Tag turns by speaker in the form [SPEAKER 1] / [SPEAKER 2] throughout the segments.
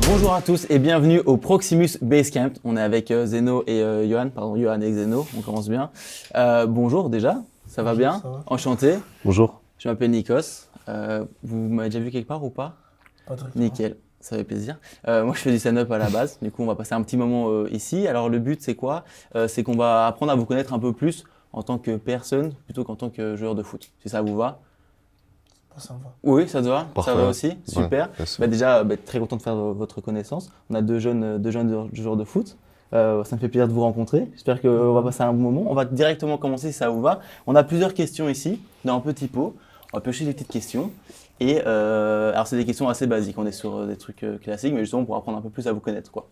[SPEAKER 1] Bonjour à tous et bienvenue au Proximus Basecamp. On est avec Zeno et Johan, Johan et Zeno, on commence bien. Bonjour déjà, ça va bien?
[SPEAKER 2] Ça va.
[SPEAKER 1] Enchanté.
[SPEAKER 3] Bonjour.
[SPEAKER 1] Je m'appelle Nikos. Vous m'avez déjà vu quelque part ou pas?
[SPEAKER 2] Pas directement.
[SPEAKER 1] Nickel, ça fait plaisir. Moi je fais du stand-up à la base, du coup on va passer un petit moment ici. Alors le but c'est quoi? C'est qu'on va apprendre à vous connaître un peu plus en tant que personne plutôt qu'en tant que joueur de foot, si ça vous va.
[SPEAKER 2] Ça me va.
[SPEAKER 1] Oui, ça te va?
[SPEAKER 3] Parfait.
[SPEAKER 1] Ça va aussi? Super.
[SPEAKER 3] Ouais, bien sûr.
[SPEAKER 1] Bah déjà, très content de faire votre connaissance. On a deux jeunes joueurs de foot. Ça me fait plaisir de vous rencontrer. J'espère qu'on va passer un bon moment. On va directement commencer si ça vous va. On a plusieurs questions ici, dans un petit pot. On va piocher des petites questions. Et alors, c'est des questions assez basiques. On est sur des trucs classiques, mais justement pour apprendre un peu plus à vous connaître, quoi.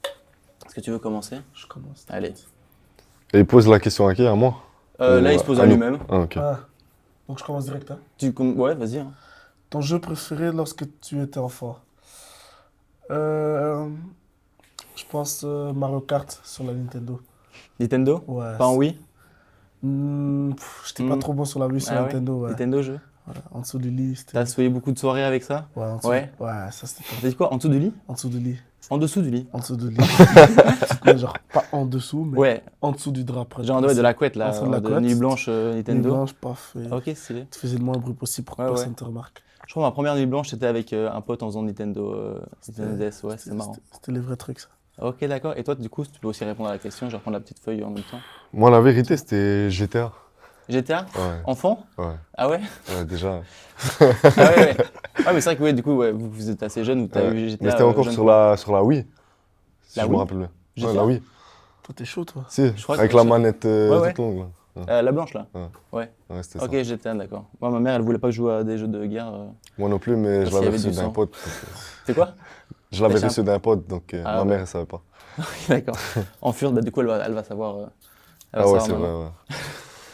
[SPEAKER 1] Est-ce que tu veux commencer?
[SPEAKER 2] Je commence.
[SPEAKER 1] Allez.
[SPEAKER 3] Et il pose la question à qui? À moi?
[SPEAKER 1] Là, il se pose à
[SPEAKER 3] nous.
[SPEAKER 1] lui-même.
[SPEAKER 3] Ah, ok.
[SPEAKER 2] Ah, donc je commence direct. Hein.
[SPEAKER 1] Ouais, vas-y. Hein.
[SPEAKER 2] Ton jeu préféré lorsque tu étais enfant? Je pense Mario Kart sur la Nintendo.
[SPEAKER 1] Nintendo?
[SPEAKER 2] Ouais.
[SPEAKER 1] Pas en Wii?
[SPEAKER 2] J'étais pas trop bon sur la Wii sur
[SPEAKER 1] Ah ouais?
[SPEAKER 2] Nintendo. Ouais.
[SPEAKER 1] Nintendo jeu?
[SPEAKER 2] Ouais, en dessous du lit.
[SPEAKER 1] T'as souillé beaucoup de soirées avec ça?
[SPEAKER 2] Ouais, en dessous.
[SPEAKER 1] Ouais.
[SPEAKER 2] Ouais, ça c'était top.
[SPEAKER 1] T'as dit quoi? En dessous du lit?
[SPEAKER 2] En dessous du lit.
[SPEAKER 1] En dessous du lit?
[SPEAKER 2] En dessous du lit. Mais genre pas en dessous, mais
[SPEAKER 1] Ouais,
[SPEAKER 2] en dessous du drap. Près
[SPEAKER 1] genre de la couette là,
[SPEAKER 2] En dessous de la
[SPEAKER 1] de
[SPEAKER 2] couette.
[SPEAKER 1] Nuit Blanche
[SPEAKER 2] Nuit
[SPEAKER 1] Nintendo.
[SPEAKER 2] blanche, paf. Et
[SPEAKER 1] Ok, stylé.
[SPEAKER 2] tu faisais le moins de bruit possible pour que
[SPEAKER 1] Ouais,
[SPEAKER 2] personne
[SPEAKER 1] ouais.
[SPEAKER 2] te remarque.
[SPEAKER 1] Je crois que ma première Nuit Blanche c'était avec un pote en faisant Nintendo DS, ouais, c'est marrant.
[SPEAKER 2] C'était les vrais trucs ça.
[SPEAKER 1] Ok, d'accord. Et toi, du coup, tu peux aussi répondre à la question, je vais reprendre la petite feuille en même temps.
[SPEAKER 3] Moi, la vérité, c'était GTA.
[SPEAKER 1] GTA?
[SPEAKER 3] Ouais.
[SPEAKER 1] Enfant?
[SPEAKER 3] Ouais.
[SPEAKER 1] Ah ouais?
[SPEAKER 3] Ouais, déjà.
[SPEAKER 1] Ah ouais, ouais. Ah, mais c'est vrai que ouais, du coup, ouais, vous êtes assez jeune, ou t'as
[SPEAKER 3] Ouais.
[SPEAKER 1] eu GTA.
[SPEAKER 3] Mais c'était encore
[SPEAKER 1] jeune.
[SPEAKER 3] sur la Wii. Si
[SPEAKER 1] La
[SPEAKER 3] je
[SPEAKER 1] Wii?
[SPEAKER 3] me rappelle bien.
[SPEAKER 1] GTA?
[SPEAKER 3] Ouais, la Wii.
[SPEAKER 2] Toi t'es chaud toi.
[SPEAKER 3] Si,
[SPEAKER 1] Je crois que
[SPEAKER 3] avec
[SPEAKER 1] c'est
[SPEAKER 3] la
[SPEAKER 1] ça.
[SPEAKER 3] manette
[SPEAKER 1] Ouais.
[SPEAKER 3] toute longue. Là.
[SPEAKER 1] La blanche là?
[SPEAKER 3] Ouais, c'était
[SPEAKER 1] Ok,
[SPEAKER 3] ça.
[SPEAKER 1] GTA, d'accord. Moi, ma mère, elle voulait pas que je joue à des jeux de guerre.
[SPEAKER 3] Moi non plus, mais
[SPEAKER 1] Parce
[SPEAKER 3] je l'avais
[SPEAKER 1] qu'il y avait
[SPEAKER 3] reçu
[SPEAKER 1] du
[SPEAKER 3] d'un
[SPEAKER 1] sang.
[SPEAKER 3] pote.
[SPEAKER 1] C'est quoi?
[SPEAKER 3] Je l'avais
[SPEAKER 1] Mais c'est
[SPEAKER 3] reçu d'un pote, donc
[SPEAKER 1] Ah,
[SPEAKER 3] ma
[SPEAKER 1] ouais.
[SPEAKER 3] mère, elle savait pas.
[SPEAKER 1] D'accord. En fur, bah, du coup, elle va savoir. Elle va
[SPEAKER 3] Ah ouais,
[SPEAKER 1] savoir
[SPEAKER 3] c'est
[SPEAKER 1] maintenant.
[SPEAKER 3] vrai, ouais.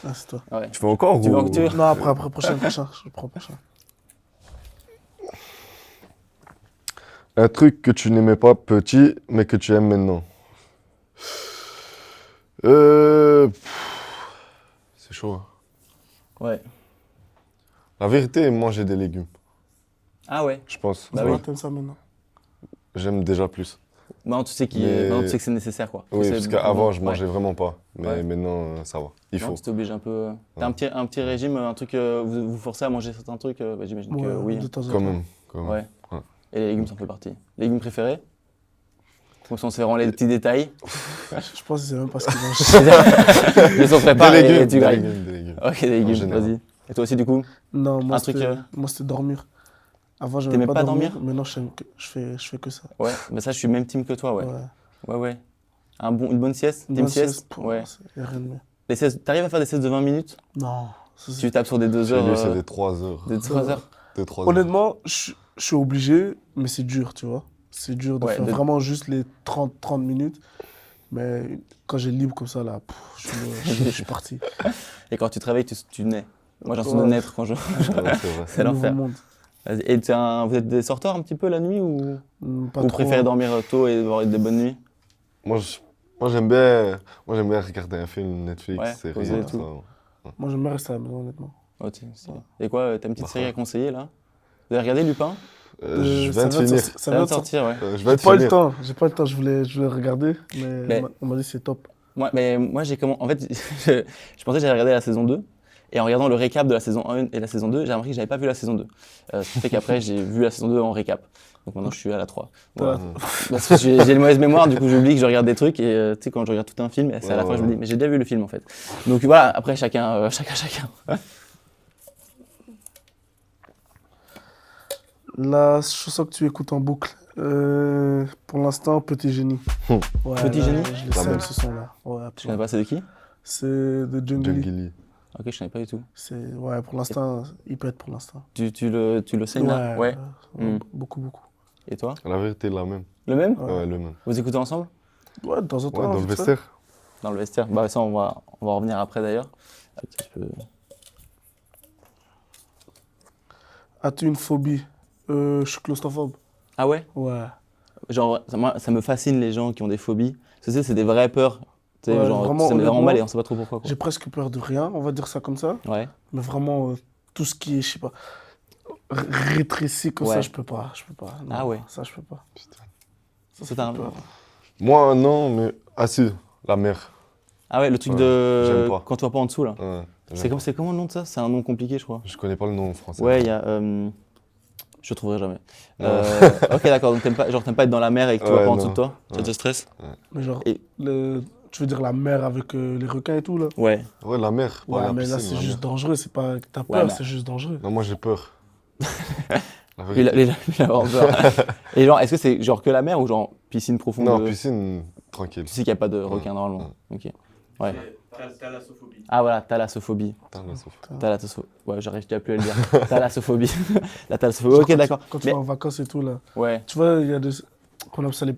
[SPEAKER 2] Ah, c'est toi.
[SPEAKER 1] Ouais.
[SPEAKER 3] Tu fais encore
[SPEAKER 1] Tu veux
[SPEAKER 3] ou...
[SPEAKER 1] en que tu-
[SPEAKER 2] Non, après, prochain. Je prends prochain.
[SPEAKER 3] Un truc que tu n'aimais pas petit, mais que tu aimes maintenant. C'est chaud. Hein.
[SPEAKER 1] Ouais.
[SPEAKER 3] La vérité, manger des légumes,
[SPEAKER 1] Ah ouais.
[SPEAKER 3] je pense.
[SPEAKER 1] Bah
[SPEAKER 2] Bah
[SPEAKER 1] oui.
[SPEAKER 2] t'aimes ça maintenant.
[SPEAKER 3] J'aime déjà plus.
[SPEAKER 1] Maintenant, tu sais
[SPEAKER 3] Mais-
[SPEAKER 1] maintenant, tu sais que c'est nécessaire, quoi.
[SPEAKER 3] Oui,
[SPEAKER 1] C'est
[SPEAKER 3] parce
[SPEAKER 1] beaucoup
[SPEAKER 3] qu'avant,
[SPEAKER 1] bon.
[SPEAKER 3] je mangeais vraiment pas. Mais
[SPEAKER 1] Ouais.
[SPEAKER 3] maintenant, ça va. Il
[SPEAKER 1] Non,
[SPEAKER 3] faut.
[SPEAKER 1] tu t'obliges un peu. T'as
[SPEAKER 3] Ouais.
[SPEAKER 1] un petit régime, un truc, vous forcez à manger certains trucs, bah, j'imagine que oui.
[SPEAKER 2] De temps en
[SPEAKER 3] Quand
[SPEAKER 2] temps.
[SPEAKER 3] même. Quand même.
[SPEAKER 1] Ouais.
[SPEAKER 3] Ouais.
[SPEAKER 1] Et les légumes, ça en fait partie. Légumes préférés? Comme ça, on se fait vraiment les petits détails.
[SPEAKER 2] Je pense que c'est même pas ce qu'ils mangent.
[SPEAKER 1] Ils sont
[SPEAKER 3] Des
[SPEAKER 1] préparés et
[SPEAKER 3] légumes,
[SPEAKER 1] tu
[SPEAKER 3] des
[SPEAKER 1] grailles.
[SPEAKER 3] légumes, des légumes.
[SPEAKER 1] Ok, des légumes,
[SPEAKER 3] général.
[SPEAKER 1] vas-y. Et toi aussi, du coup?
[SPEAKER 2] Non,
[SPEAKER 1] Un truc,
[SPEAKER 2] moi c'était dormir. Avant, je
[SPEAKER 1] T'aimais
[SPEAKER 2] n'aimais
[SPEAKER 1] pas
[SPEAKER 2] pas dormir.
[SPEAKER 1] dormir
[SPEAKER 2] Maintenant, je fais que ça.
[SPEAKER 1] Ouais, mais ça, je suis même team que toi, ouais. Ouais. Une bonne sieste?
[SPEAKER 2] Une
[SPEAKER 1] Team
[SPEAKER 2] bonne
[SPEAKER 1] sieste?
[SPEAKER 2] pour-
[SPEAKER 1] Ouais.
[SPEAKER 2] y a rien de mieux.
[SPEAKER 1] Les siestes, t'arrives à faire des siestes de 20 minutes?
[SPEAKER 2] Non. ça, c'est-
[SPEAKER 1] Tu tapes sur des 2
[SPEAKER 3] Chez
[SPEAKER 1] heures,
[SPEAKER 3] lui, c'est des 3 heures.
[SPEAKER 1] des 3 heures?
[SPEAKER 3] 2-3 heures.
[SPEAKER 2] Honnêtement, je suis obligé, mais c'est dur, tu vois. C'est dur de
[SPEAKER 1] Ouais,
[SPEAKER 2] faire
[SPEAKER 1] de-
[SPEAKER 2] vraiment juste les 30 minutes. Mais quand j'ai libre comme ça, là, je suis parti.
[SPEAKER 1] Et quand tu travailles, tu nais. Moi, j'ai l'impression de
[SPEAKER 2] Ouais.
[SPEAKER 1] naître quand je.
[SPEAKER 3] Ouais, c'est vrai.
[SPEAKER 1] C'est
[SPEAKER 2] Nouveau
[SPEAKER 1] l'enfer.
[SPEAKER 2] monde.
[SPEAKER 1] Vas-y. Et vous êtes des sorteurs un petit peu la nuit ou
[SPEAKER 2] Pas
[SPEAKER 1] vous
[SPEAKER 2] trop.
[SPEAKER 1] préférez dormir tôt et avoir des bonnes nuits?
[SPEAKER 3] Moi, j'aime bien regarder un film Netflix,
[SPEAKER 1] Ouais,
[SPEAKER 3] série,
[SPEAKER 1] poser et
[SPEAKER 3] tout
[SPEAKER 1] tout.
[SPEAKER 3] ça.
[SPEAKER 2] Moi, j'aime bien rester à la maison, honnêtement.
[SPEAKER 1] Oh, et quoi, t'as une petite
[SPEAKER 3] Bah,
[SPEAKER 1] série
[SPEAKER 3] ça.
[SPEAKER 1] à conseiller là? Vous avez regardé Lupin?
[SPEAKER 3] Je
[SPEAKER 2] ça
[SPEAKER 3] viens de
[SPEAKER 2] vient de
[SPEAKER 3] finir.
[SPEAKER 2] sortir-
[SPEAKER 1] Ça vient de sortir, ouais.
[SPEAKER 3] Je viens de
[SPEAKER 2] J'ai pas eu le
[SPEAKER 3] finir.
[SPEAKER 2] temps. J'ai pas eu le temps. Je voulais regarder, mais
[SPEAKER 1] Mais-
[SPEAKER 2] on m'a dit c'est top.
[SPEAKER 1] Moi j'ai comment. En fait, je pensais que j'allais regarder la saison 2. Et en regardant le récap de la saison 1 et la saison 2, j'ai remarqué que j'avais pas vu la saison 2. Ce qui fait qu'après, j'ai vu la saison 2 en récap. Donc maintenant, je suis à la 3. Voilà. Parce que j'ai une mauvaise mémoire, du coup, j'oublie que je regarde des trucs. Et tu sais, quand je regarde tout un film, et c'est à la
[SPEAKER 3] Ouais,
[SPEAKER 1] fin, je me
[SPEAKER 3] ouais.
[SPEAKER 1] dis, mais j'ai déjà vu le film en fait. Donc voilà, après, chacun.
[SPEAKER 2] La chanson que tu écoutes en boucle, pour l'instant, Petit Génie. Ouais,
[SPEAKER 1] Petit
[SPEAKER 2] là,
[SPEAKER 1] Génie
[SPEAKER 2] Je le
[SPEAKER 3] La
[SPEAKER 2] sais,
[SPEAKER 3] même.
[SPEAKER 2] ce son-là. Ouais,
[SPEAKER 1] Je connais pas, c'est de qui?
[SPEAKER 2] c'est de Jungle.
[SPEAKER 3] Jungle.
[SPEAKER 1] Ok, je connais pas du tout.
[SPEAKER 2] Ouais, pour l'instant, il peut être pour l'instant.
[SPEAKER 1] Tu le sais là? Ouais. Hmm.
[SPEAKER 2] Beaucoup.
[SPEAKER 1] Et toi?
[SPEAKER 3] La vérité, la même.
[SPEAKER 1] Le même?
[SPEAKER 2] Ouais.
[SPEAKER 3] Ouais, le même.
[SPEAKER 1] Vous écoutez ensemble?
[SPEAKER 2] Ouais, de temps en temps.
[SPEAKER 3] Ouais, dans le
[SPEAKER 2] vite fait.
[SPEAKER 3] vestiaire.
[SPEAKER 1] Dans le vestiaire? Bah, ça, on va en revenir après d'ailleurs. Attends, je peux-
[SPEAKER 2] As-tu une phobie? Je suis claustrophobe.
[SPEAKER 1] Ah ouais?
[SPEAKER 2] Ouais.
[SPEAKER 1] Genre, ça me fascine les gens qui ont des phobies. Parce que tu sais, c'est des vraies peurs Tu sais,
[SPEAKER 2] Ouais,
[SPEAKER 1] genre,
[SPEAKER 2] vraiment,
[SPEAKER 1] ça met vraiment
[SPEAKER 2] honnêtement,
[SPEAKER 1] mal et on sait pas trop pourquoi, quoi.
[SPEAKER 2] J'ai presque peur de rien, on va dire ça comme ça.
[SPEAKER 1] Ouais.
[SPEAKER 2] Mais vraiment, tout ce qui est, je sais pas, rétréci comme
[SPEAKER 1] Ouais.
[SPEAKER 2] ça, je peux pas. Non,
[SPEAKER 1] Ah ouais.
[SPEAKER 2] Ça, je peux pas. Ça
[SPEAKER 1] C'est
[SPEAKER 2] fait
[SPEAKER 1] un-
[SPEAKER 2] peur.
[SPEAKER 3] Moi, non, mais. Ah, si, la mer.
[SPEAKER 1] Ah ouais, le truc
[SPEAKER 3] Ouais,
[SPEAKER 1] de.
[SPEAKER 3] j'aime pas.
[SPEAKER 1] Quand tu vois pas en dessous, là.
[SPEAKER 3] Ouais,
[SPEAKER 1] C'est comment le nom de ça? C'est un nom compliqué, je crois.
[SPEAKER 3] Je connais pas le nom en français.
[SPEAKER 1] Ouais, il y a. Je trouverai jamais.
[SPEAKER 3] Ouais.
[SPEAKER 1] Ok, d'accord, donc t'aimes pas être dans la mer et que tu vois
[SPEAKER 3] Ouais,
[SPEAKER 1] pas en dessous
[SPEAKER 3] non.
[SPEAKER 1] de toi? Ça
[SPEAKER 3] Ouais.
[SPEAKER 1] te stresse?
[SPEAKER 2] Mais genre,
[SPEAKER 1] Et-
[SPEAKER 2] tu veux dire la mer avec les requins et tout, là?
[SPEAKER 1] Ouais.
[SPEAKER 3] Ouais, la mer. Pas
[SPEAKER 2] Ouais,
[SPEAKER 3] la
[SPEAKER 2] mais là,
[SPEAKER 3] piscine,
[SPEAKER 2] c'est
[SPEAKER 3] la
[SPEAKER 2] juste
[SPEAKER 3] mer.
[SPEAKER 2] dangereux. C'est pas que t'as
[SPEAKER 1] Ouais,
[SPEAKER 2] peur,
[SPEAKER 1] mais-
[SPEAKER 2] c'est juste dangereux.
[SPEAKER 3] Non, moi, j'ai peur. La
[SPEAKER 1] Lui,
[SPEAKER 3] vérité.
[SPEAKER 1] il a vraiment peur. Et genre, est-ce que c'est genre que la mer ou genre piscine profonde?
[SPEAKER 3] Non, piscine, tranquille.
[SPEAKER 1] Tu sais qu'il n'y a pas de requin normalement. Ok. Ouais.
[SPEAKER 4] Thalassophobie.
[SPEAKER 1] Ah voilà, thalassophobie.
[SPEAKER 3] Putain, la souffle.
[SPEAKER 1] Thalassophobie. Ouais, j'arrive plus à le dire. Thalassophobie. La thalassophobie. Ok, d'accord.
[SPEAKER 2] Quand tu
[SPEAKER 1] Mais
[SPEAKER 2] vas en vacances et tout, là.
[SPEAKER 1] ouais.
[SPEAKER 2] Tu vois, il y a des. Qu'on appelle ça les.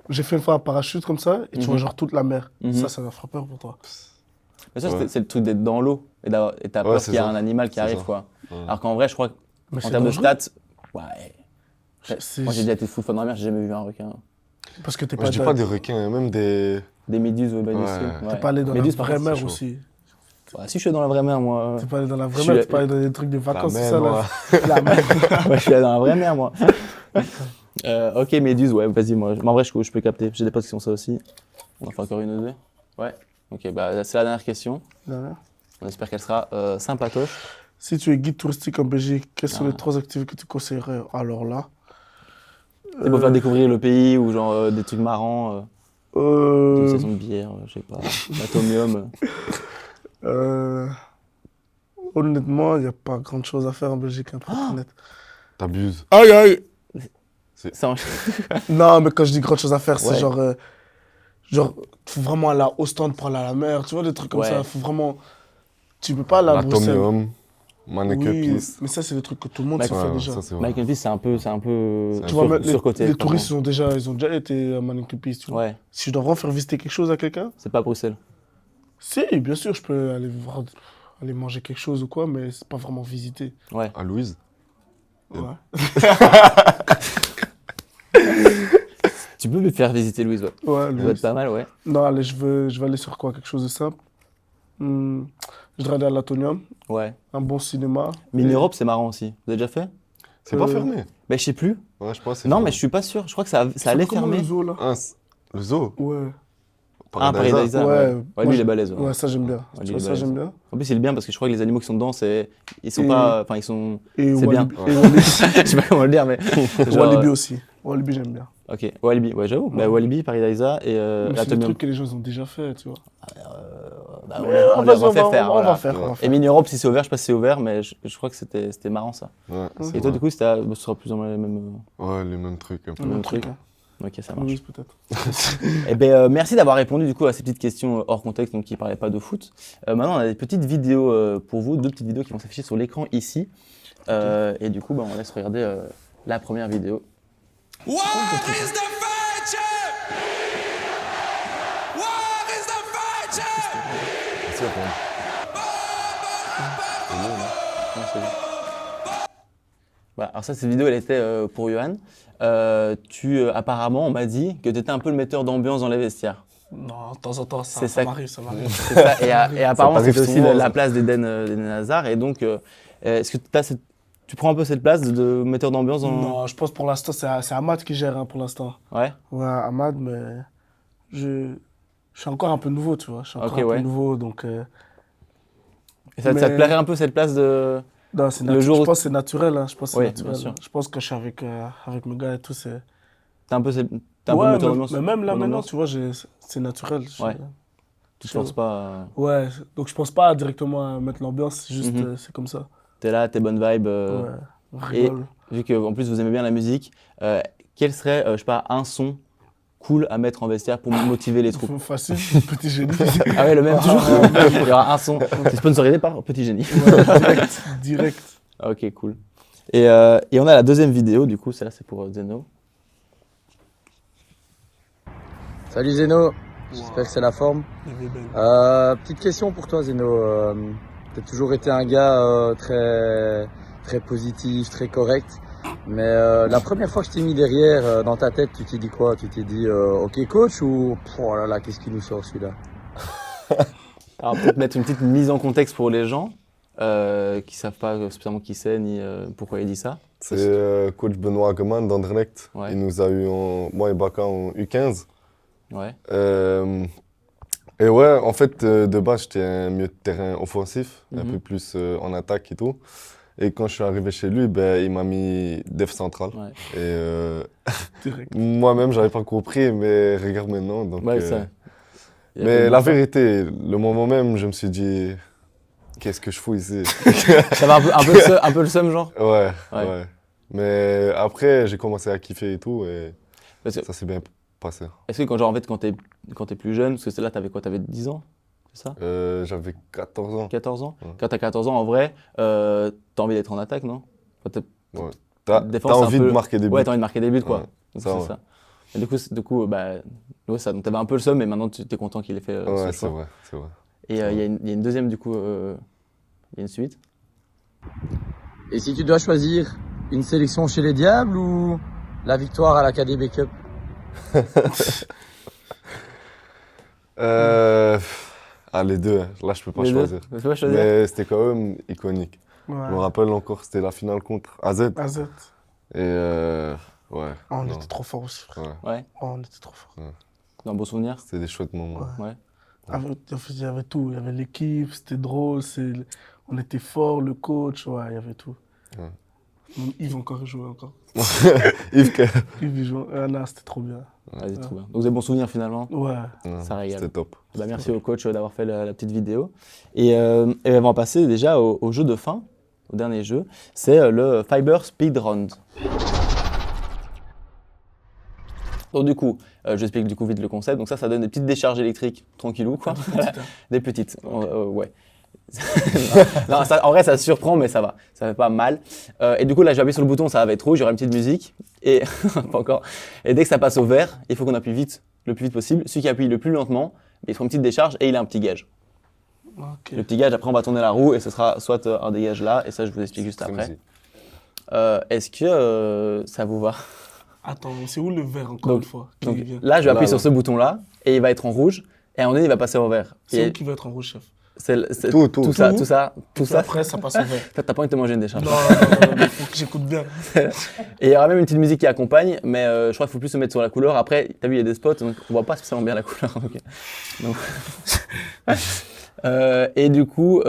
[SPEAKER 2] J'ai fait une fois un parachute comme ça, et tu vois, genre toute la mer.
[SPEAKER 1] Mhm.
[SPEAKER 2] Ça va faire peur pour toi.
[SPEAKER 1] Mais ça,
[SPEAKER 3] Ouais.
[SPEAKER 1] c'est le truc d'être dans l'eau et t'as
[SPEAKER 3] Ouais,
[SPEAKER 1] peur
[SPEAKER 3] c'est
[SPEAKER 1] qu'il y a
[SPEAKER 3] ça.
[SPEAKER 1] un animal qui
[SPEAKER 3] C'est
[SPEAKER 1] arrive,
[SPEAKER 3] ça.
[SPEAKER 1] quoi.
[SPEAKER 3] Ouais.
[SPEAKER 1] Alors qu'en vrai, je crois
[SPEAKER 2] Mais
[SPEAKER 1] qu'en
[SPEAKER 2] c'est
[SPEAKER 1] termes de
[SPEAKER 2] dangereux.
[SPEAKER 1] stats, ouais.
[SPEAKER 2] C'est-
[SPEAKER 1] Moi, j'ai déjà été full fois dans la mer, j'ai jamais vu un requin.
[SPEAKER 2] Parce que t'es
[SPEAKER 3] Moi,
[SPEAKER 2] pas,
[SPEAKER 3] je dis pas des requins, même des.
[SPEAKER 1] Des méduses, ouais, bah,
[SPEAKER 3] Ouais.
[SPEAKER 1] des trucs,
[SPEAKER 2] t'es
[SPEAKER 1] ouais.
[SPEAKER 2] pas allé dans
[SPEAKER 1] Méduses,
[SPEAKER 2] la
[SPEAKER 1] par
[SPEAKER 2] vraie
[SPEAKER 1] contre,
[SPEAKER 2] mer
[SPEAKER 3] c'est chaud.
[SPEAKER 2] aussi.
[SPEAKER 1] Ouais, si je suis dans la vraie mer, moi.
[SPEAKER 2] T'es pas allé dans la
[SPEAKER 1] Je
[SPEAKER 2] vraie
[SPEAKER 1] suis
[SPEAKER 2] mer,
[SPEAKER 1] là-
[SPEAKER 2] t'es pas allé dans des trucs de vacances,
[SPEAKER 3] La
[SPEAKER 2] c'est
[SPEAKER 3] mer,
[SPEAKER 2] ça, là.
[SPEAKER 3] moi.
[SPEAKER 2] La mer.
[SPEAKER 1] Ouais, je suis allé dans la vraie mer, moi. Ok, méduses, ouais, vas-y, moi. Mais en vrai, je peux capter. J'ai des potes qui sont ça aussi. On en fait encore une ou deux. Ouais. Ok, bah, c'est la dernière question.
[SPEAKER 2] Voilà.
[SPEAKER 1] On espère qu'elle sera sympatoche.
[SPEAKER 2] Si tu es guide touristique en Belgique, quelles sont
[SPEAKER 1] Ah.
[SPEAKER 2] les 3 activités que tu conseillerais? Alors là.
[SPEAKER 1] C'est pour faire découvrir le pays ou genre des trucs marrants, une
[SPEAKER 2] Euh,
[SPEAKER 1] saison de bière, je sais pas, l'atomium.
[SPEAKER 2] Honnêtement, il n'y a pas grand chose à faire en Belgique, hein, pour être honnête.
[SPEAKER 3] T'abuses.
[SPEAKER 2] Aïe, aïe!
[SPEAKER 1] Ça,
[SPEAKER 2] Non, mais quand je dis grande chose à faire, c'est
[SPEAKER 1] Ouais.
[SPEAKER 2] genre, faut vraiment aller au stand pour aller à la mer, tu vois, des trucs comme
[SPEAKER 1] Ouais.
[SPEAKER 2] ça. Faut vraiment. Tu peux pas aller à Bruxelles.
[SPEAKER 3] L'atomium, Mannequin
[SPEAKER 2] Oui,
[SPEAKER 3] Peace.
[SPEAKER 2] mais ça, c'est des trucs que tout le monde
[SPEAKER 1] Mike-
[SPEAKER 2] sait faire
[SPEAKER 3] Ouais,
[SPEAKER 2] déjà.
[SPEAKER 3] ça, c'est vrai.
[SPEAKER 1] Mike and Peace, c'est un peu
[SPEAKER 2] Tu vois, mais
[SPEAKER 1] surcoté.
[SPEAKER 2] les
[SPEAKER 1] franchement.
[SPEAKER 2] touristes, ils ont déjà été à Mannequin Peace, tu vois.
[SPEAKER 1] Ouais,
[SPEAKER 2] Si je dois vraiment faire visiter quelque chose à quelqu'un,
[SPEAKER 1] c'est pas Bruxelles.
[SPEAKER 2] si, bien sûr, je peux aller voir, aller manger quelque chose ou quoi, mais c'est pas vraiment visiter.
[SPEAKER 1] Ouais.
[SPEAKER 3] À Louise.
[SPEAKER 2] Ouais.
[SPEAKER 1] Tu peux me faire visiter Louise, ouais.
[SPEAKER 2] Ouais,
[SPEAKER 1] Ça
[SPEAKER 2] Louis.
[SPEAKER 1] doit être pas mal, ouais.
[SPEAKER 2] Non, allez, je vais aller sur quoi? Quelque chose de simple. Je voudrais aller à l'Atonium,
[SPEAKER 1] Ouais.
[SPEAKER 2] un bon cinéma.
[SPEAKER 1] Mini
[SPEAKER 2] Et-
[SPEAKER 1] Europe, c'est marrant aussi. Vous avez déjà fait?
[SPEAKER 3] C'est pas
[SPEAKER 2] Euh,
[SPEAKER 3] fermé.
[SPEAKER 1] Bah, je sais plus.
[SPEAKER 3] Ouais, je pense que c'est
[SPEAKER 1] Non,
[SPEAKER 3] fermé.
[SPEAKER 1] mais je suis pas sûr. Je crois que ça
[SPEAKER 2] Ça
[SPEAKER 1] allait
[SPEAKER 2] s'appelle comment,
[SPEAKER 1] fermer.
[SPEAKER 2] le zoo, là?
[SPEAKER 3] Ah, le zoo.
[SPEAKER 2] Ouais.
[SPEAKER 1] Ah,
[SPEAKER 3] Paradisa.
[SPEAKER 1] Paradisa,
[SPEAKER 2] Ouais,
[SPEAKER 1] ouais.
[SPEAKER 2] moi,
[SPEAKER 1] Ouais, lui, il
[SPEAKER 2] je-
[SPEAKER 1] est balèze.
[SPEAKER 2] Ouais, ça j'aime bien.
[SPEAKER 1] Ouais,
[SPEAKER 2] Tu
[SPEAKER 1] lui,
[SPEAKER 2] vois,
[SPEAKER 1] il est
[SPEAKER 2] ça
[SPEAKER 1] balèze.
[SPEAKER 2] j'aime bien.
[SPEAKER 1] En plus, il est bien parce que je crois que les animaux qui sont dedans, ils sont
[SPEAKER 2] Et-
[SPEAKER 1] pas. Enfin, ils sont.
[SPEAKER 2] Et
[SPEAKER 1] C'est bien.
[SPEAKER 2] Walibi, et Walibi,
[SPEAKER 1] Je sais pas comment le dire, mais. genre,
[SPEAKER 2] Walibi aussi. Walibi, j'aime bien.
[SPEAKER 1] Ok, Walibi, ouais, j'avoue. Bah,
[SPEAKER 2] Ouais.
[SPEAKER 1] Walibi, Paradisa et
[SPEAKER 2] Mais c'est des
[SPEAKER 1] l'Atomium.
[SPEAKER 2] trucs que les gens ils ont déjà fait, tu vois.
[SPEAKER 1] Bah,
[SPEAKER 2] Mais
[SPEAKER 1] on
[SPEAKER 2] vas-y,
[SPEAKER 1] les refait faire.
[SPEAKER 2] on
[SPEAKER 1] voilà.
[SPEAKER 2] va faire, on va
[SPEAKER 1] Et
[SPEAKER 2] faire.
[SPEAKER 1] Mini Europe, si c'est ouvert, je sais pas si c'est ouvert, mais je crois que c'était marrant ça.
[SPEAKER 3] Ouais,
[SPEAKER 1] Et
[SPEAKER 3] c'est
[SPEAKER 1] toi,
[SPEAKER 3] vrai.
[SPEAKER 1] du coup, ce sera plus ou moins les mêmes.
[SPEAKER 3] Ouais, les mêmes trucs un peu.
[SPEAKER 1] Même
[SPEAKER 2] Un
[SPEAKER 1] truc.
[SPEAKER 2] truc, hein.
[SPEAKER 1] Ok, ça marche.
[SPEAKER 2] Louise, peut-être.
[SPEAKER 1] Eh ben, merci d'avoir répondu du coup à ces petites questions hors contexte, donc qui parlaient pas de foot. Maintenant, on a des petites vidéos pour vous, deux petites vidéos qui vont s'afficher sur l'écran ici. Et du coup, bah, on laisse regarder la première vidéo.
[SPEAKER 5] War is the future! War is the future!
[SPEAKER 3] C'est vrai.
[SPEAKER 1] Non, c'est bon. Voilà, alors ça, cette vidéo, elle était pour Johan. Apparemment, on m'a dit que tu étais un peu le metteur d'ambiance dans les vestiaires.
[SPEAKER 2] Non, de temps en temps,
[SPEAKER 1] C'est
[SPEAKER 2] ça
[SPEAKER 1] ça.
[SPEAKER 2] m'arrive, ça m'arrive.
[SPEAKER 1] C'est ça. Et apparemment,
[SPEAKER 3] t'arrive
[SPEAKER 1] c'est aussi
[SPEAKER 3] souvent,
[SPEAKER 1] la
[SPEAKER 3] ça.
[SPEAKER 1] place d'Eden Hazard. Et donc, est-ce que tu prends un peu cette place de metteur d'ambiance dans...
[SPEAKER 2] Non, je pense pour l'instant, c'est Ahmad qui gère, hein, pour l'instant.
[SPEAKER 1] Ouais.
[SPEAKER 2] Ouais, Ahmad, mais je suis encore un peu nouveau, tu vois. Je suis encore
[SPEAKER 1] Ok,
[SPEAKER 2] un
[SPEAKER 1] ouais.
[SPEAKER 2] peu nouveau, donc...
[SPEAKER 1] Et ça te
[SPEAKER 2] Mais-
[SPEAKER 1] plairait un peu cette place de...
[SPEAKER 2] Non, c'est
[SPEAKER 1] Le jour
[SPEAKER 2] je
[SPEAKER 1] où-
[SPEAKER 2] pense que c'est naturel, hein. Je pense que c'est
[SPEAKER 1] Oui,
[SPEAKER 2] naturel.
[SPEAKER 1] bien sûr.
[SPEAKER 2] Je pense que je suis avec mes gars et tout, c'est...
[SPEAKER 1] T'es un peu, t'es un peu le
[SPEAKER 2] Ouais,
[SPEAKER 1] metteur
[SPEAKER 2] mais,
[SPEAKER 1] d'ambiance.
[SPEAKER 2] mais même là,
[SPEAKER 1] dans
[SPEAKER 2] maintenant,
[SPEAKER 1] l'ambiance.
[SPEAKER 2] tu vois, c'est naturel.
[SPEAKER 1] Ouais. Tu te forces pas.
[SPEAKER 2] Ouais, donc je pense pas directement à mettre l'ambiance, c'est juste,
[SPEAKER 1] Mhm.
[SPEAKER 2] c'est comme ça.
[SPEAKER 1] T'es là, t'es bonne vibe.
[SPEAKER 2] Ouais, on
[SPEAKER 1] et-
[SPEAKER 2] rigole.
[SPEAKER 1] Vu qu'en plus vous aimez bien la musique, quel serait, je sais pas, un son cool à mettre en vestiaire pour motiver les troupes?
[SPEAKER 2] Facile, petit génie.
[SPEAKER 1] Ah ouais, le même toujours.
[SPEAKER 2] Ah,
[SPEAKER 1] Il y aura un son. C'est sponsorisé par Petit Génie.
[SPEAKER 2] Ouais, direct, direct.
[SPEAKER 1] Ok, cool. Et on a la deuxième vidéo, du coup, celle-là c'est pour Zeno.
[SPEAKER 6] Salut Zeno, j'espère que c'est la forme. Petite question pour toi Zeno, tu as toujours été un gars très positif, très correct, Mais la première fois que je t'ai mis derrière, dans ta tête, tu t'es dit quoi? Tu t'es dit ok coach ou oh là là, qu'est-ce qui nous sort celui-là?
[SPEAKER 1] Alors peut-être mettre une petite mise en contexte pour les gens qui savent pas spécialement qui c'est ni pourquoi il dit ça.
[SPEAKER 3] C'est coach Benoît Hagemann d'Anderlecht.
[SPEAKER 1] Ouais.
[SPEAKER 3] Il nous a eu, moi et Baka, en U15.
[SPEAKER 1] Ouais.
[SPEAKER 3] Et ouais, en fait, de base, j'étais un milieu de terrain offensif, un
[SPEAKER 1] Mhm.
[SPEAKER 3] peu plus en attaque et tout. Et quand je suis arrivé chez lui, ben, il m'a mis def central.
[SPEAKER 1] Ouais.
[SPEAKER 3] Et
[SPEAKER 2] Direct.
[SPEAKER 3] moi-même, j'avais pas compris, mais regarde maintenant. Donc,
[SPEAKER 1] Ouais, ça. Il y a
[SPEAKER 3] mais
[SPEAKER 1] plus
[SPEAKER 3] la
[SPEAKER 1] de-
[SPEAKER 3] vérité, le moment même, je me suis dit, qu'est-ce que je fous ici?
[SPEAKER 1] T'avais un peu le seum, genre.
[SPEAKER 3] Ouais,
[SPEAKER 1] Ouais.
[SPEAKER 3] ouais. Mais après, j'ai commencé à kiffer et tout, et
[SPEAKER 1] Parce que,
[SPEAKER 3] ça s'est bien passé.
[SPEAKER 1] est-ce que quand, genre, en fait, quand t'es plus jeune, parce que c'est là, t'avais quoi? T'avais 10 ans? C'est ça?
[SPEAKER 3] J'avais 14 ans.
[SPEAKER 1] 14 ans?
[SPEAKER 3] Ouais.
[SPEAKER 1] Quand t'as 14 ans, en vrai, t'as envie d'être en attaque, non? Enfin,
[SPEAKER 3] T'as
[SPEAKER 1] défense, c'est un
[SPEAKER 3] envie
[SPEAKER 1] peu-
[SPEAKER 3] de marquer des buts.
[SPEAKER 1] Ouais, t'as envie de marquer des buts, quoi.
[SPEAKER 3] Ouais,
[SPEAKER 1] Donc,
[SPEAKER 3] ça,
[SPEAKER 1] c'est
[SPEAKER 3] ouais.
[SPEAKER 1] ça. Et du coup, bah, ouais, ça. Donc, t'avais un peu le seum, mais maintenant, tu t'es content qu'il ait fait
[SPEAKER 3] Ouais,
[SPEAKER 1] ce
[SPEAKER 3] c'est
[SPEAKER 1] choix.
[SPEAKER 3] vrai, c'est vrai.
[SPEAKER 1] Et il y a une deuxième, du coup, il y a une suite.
[SPEAKER 6] Et si tu dois choisir une sélection chez les Diables ou la victoire à l'Académie Cup?
[SPEAKER 3] Les deux, hein. Là, je peux pas
[SPEAKER 1] Les deux.
[SPEAKER 3] choisir.
[SPEAKER 1] Tu peux pas choisir?
[SPEAKER 3] Mais c'était quand même iconique. Je me
[SPEAKER 2] Ouais.
[SPEAKER 3] rappelle encore, c'était la finale contre AZ.
[SPEAKER 2] AZ.
[SPEAKER 3] Et ouais.
[SPEAKER 2] Oh, on
[SPEAKER 3] non,
[SPEAKER 2] était trop forts aussi, frère.
[SPEAKER 3] ouais.
[SPEAKER 1] Ouais,
[SPEAKER 2] Oh, on était trop forts.
[SPEAKER 1] un beau souvenir.
[SPEAKER 3] C'était des chouettes moments.
[SPEAKER 2] Ouais.
[SPEAKER 1] Ouais.
[SPEAKER 2] En fait, il y avait tout. Il y avait l'équipe, c'était drôle, on était forts, le coach, ouais, il y avait tout.
[SPEAKER 3] Ouais.
[SPEAKER 2] Même Yves encore joué encore.
[SPEAKER 3] Yves,
[SPEAKER 2] Yves, il jouait. Ah, là, c'était trop bien.
[SPEAKER 1] Vas-y, trop bien. Donc, des bons souvenirs finalement.
[SPEAKER 2] Ouais.
[SPEAKER 3] ouais,
[SPEAKER 1] Ça régale.
[SPEAKER 3] c'était top.
[SPEAKER 1] Bah, merci au coach d'avoir fait la petite vidéo. Et on va passer déjà au jeu de fin, au dernier jeu. C'est le Fiber Speed Round. Donc du coup, j'explique du coup vite le concept. Donc ça donne des petites décharges électriques, tranquillou quoi. Des petites, ouais. Non, ça, en vrai, ça surprend, mais ça va. Ça fait pas mal. Et du coup, là, je vais appuyer sur le bouton, ça va être rouge, il y aura une petite musique. Et pas encore. Et dès que ça passe au vert, il faut qu'on appuie vite, le plus vite possible. Celui qui appuie le plus lentement, il fera une petite décharge et il a un petit gage.
[SPEAKER 2] Ok.
[SPEAKER 1] Le petit gage, après, on va tourner la roue et ce sera soit un dégage là, et ça, je vous explique juste après. Est-ce que ça vous va?
[SPEAKER 2] Attends, c'est où le vert encore
[SPEAKER 1] Donc-
[SPEAKER 2] une fois
[SPEAKER 1] Donc,
[SPEAKER 2] qui vient
[SPEAKER 1] là, je vais appuyer
[SPEAKER 3] Là,
[SPEAKER 1] sur
[SPEAKER 3] là.
[SPEAKER 1] ce bouton-là et il va être en rouge. Et à un moment donné, il va passer au vert.
[SPEAKER 2] C'est
[SPEAKER 1] Et
[SPEAKER 2] où qui va être en rouge, chef?
[SPEAKER 1] c'est
[SPEAKER 3] Tout
[SPEAKER 1] ça,
[SPEAKER 2] tout.
[SPEAKER 1] tout ça, tout ça.
[SPEAKER 2] Après, ça passe au vert.
[SPEAKER 1] T'as pas envie de te manger une décharge.
[SPEAKER 2] Non, non, non, il faut que j'écoute bien.
[SPEAKER 1] Et il y aura même une petite musique qui accompagne, mais je crois qu'il faut plus se mettre sur la couleur. Après, t'as vu, il y a des spots, donc on voit pas spécialement bien la couleur. Donc, et du coup,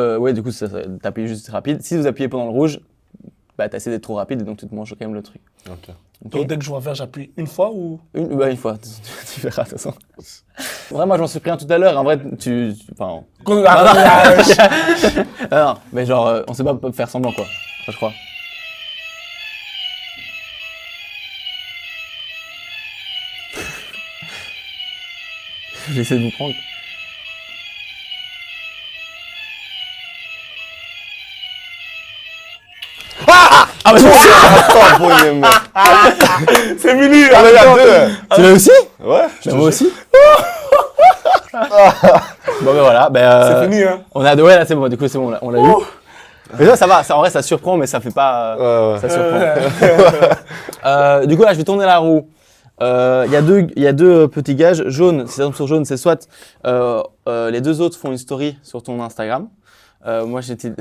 [SPEAKER 1] t'appuies juste rapide. Si vous appuyez pendant le rouge, bah t'as essayé d'être trop rapide et donc tu te manges quand même le truc.
[SPEAKER 3] Ok.
[SPEAKER 1] Ok.
[SPEAKER 2] Donc, dès que je vois vert, j'appuie une fois ou.
[SPEAKER 1] Une fois, tu verras de toute façon. Vraiment, je m'en suis pris un tout à l'heure. En vrai, enfin, ah non, mais genre, on sait pas faire semblant quoi, je crois. J'essaie de vous prendre. Ah mais
[SPEAKER 3] Attends, premier mec.
[SPEAKER 2] C'est fini!
[SPEAKER 3] Ah, mais il y a deux.
[SPEAKER 1] tu l'as aussi?
[SPEAKER 3] Ouais, je te
[SPEAKER 1] Moi
[SPEAKER 3] jure.
[SPEAKER 1] aussi. Bon ben voilà,
[SPEAKER 2] C'est fini, hein?
[SPEAKER 1] on a ouais là c'est bon, du coup c'est bon, on l'a eu. Mais ça va, en vrai ça surprend mais ça fait pas,
[SPEAKER 3] Ouais, ouais.
[SPEAKER 1] ça surprend. Du coup là je vais tourner la roue. Il y a deux petits gages. Jaune, si ça tombe sur jaune, c'est soit les deux autres font une story sur ton Instagram. Moi j'étais.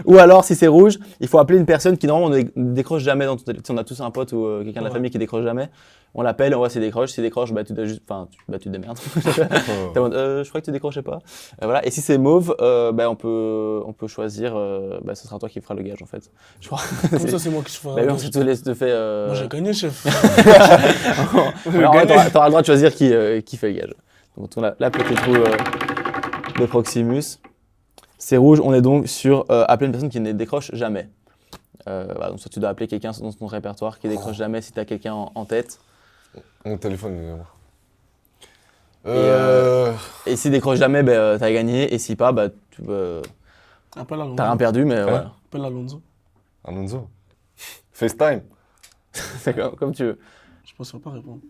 [SPEAKER 1] Ou alors si c'est rouge, il faut appeler une personne qui normalement ne décroche jamais dans ton téléphone. Si on a tous un pote ou quelqu'un de la
[SPEAKER 2] Ouais.
[SPEAKER 1] famille qui décroche jamais, on l'appelle, on voit s'il décroche. S'il décroche, bah tu dois juste, enfin tu te démerdes. T'es en mode, je crois que tu décrochais pas. Voilà. Et si c'est mauve, bah on peut choisir. Bah ce sera toi qui fera le gage en fait. Je crois.
[SPEAKER 2] Comme ça, c'est moi qui ferai.
[SPEAKER 1] Bah oui, on te laisse te fait.
[SPEAKER 2] Moi, j'ai gagné, chef.
[SPEAKER 1] Alors, t'auras le droit de choisir qui fait le gage. Donc, on tourne la petite roue de Proximus. C'est rouge, on est donc sur appeler une personne qui ne décroche jamais. Voilà, donc, soit tu dois appeler quelqu'un dans ton répertoire qui décroche jamais si tu as quelqu'un en tête.
[SPEAKER 3] Mon téléphone, il est là.
[SPEAKER 1] Et s'il décroche jamais, bah, t'as gagné. Et si pas, bah,
[SPEAKER 2] Appelle Alonso.
[SPEAKER 1] t'as rien perdu, mais voilà.
[SPEAKER 2] Appelle Alonso.
[SPEAKER 3] Alonso. FaceTime.
[SPEAKER 1] C'est comme tu veux.
[SPEAKER 2] Je pense qu'il va pas répondre.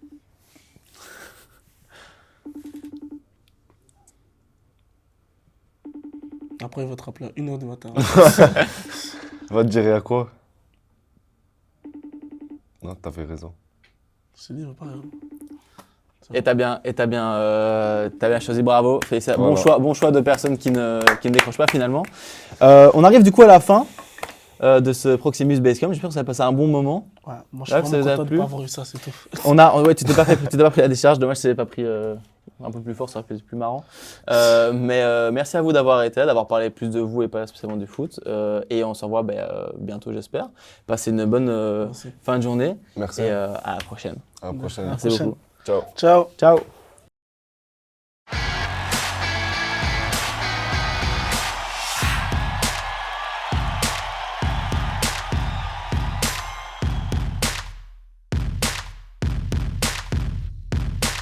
[SPEAKER 2] Après, il va te rappeler à 1h du matin.
[SPEAKER 3] Va te dire à quoi? Non, t'avais raison.
[SPEAKER 2] Je te dis, pas.
[SPEAKER 1] Et t'as bien choisi, bravo. Félicitations.
[SPEAKER 3] Voilà.
[SPEAKER 1] Bon choix de personnes qui ne décrochent pas finalement. On arrive du coup à la fin de ce Proximus Basecamp. J'espère que ça a passé un bon moment.
[SPEAKER 2] Ouais, moi, je
[SPEAKER 1] Là,
[SPEAKER 2] suis
[SPEAKER 1] ça vous a
[SPEAKER 2] vraiment content de
[SPEAKER 1] plu
[SPEAKER 2] pas avoir eu ça, c'est tout.
[SPEAKER 1] Ouais, tu t'es pas pris la décharge. Dommage, que tu t'avais pas pris un peu plus fort, ça aurait été plus marrant. Mais merci à vous d'avoir été là, d'avoir parlé plus de vous et pas spécialement du foot. Et on se revoit bientôt, j'espère. Passez une bonne
[SPEAKER 2] Merci.
[SPEAKER 1] fin de journée
[SPEAKER 3] Merci.
[SPEAKER 1] et à la prochaine.
[SPEAKER 3] À la prochaine.
[SPEAKER 1] Merci
[SPEAKER 2] prochaine.
[SPEAKER 1] beaucoup.
[SPEAKER 3] Ciao.
[SPEAKER 2] Ciao.
[SPEAKER 1] Ciao.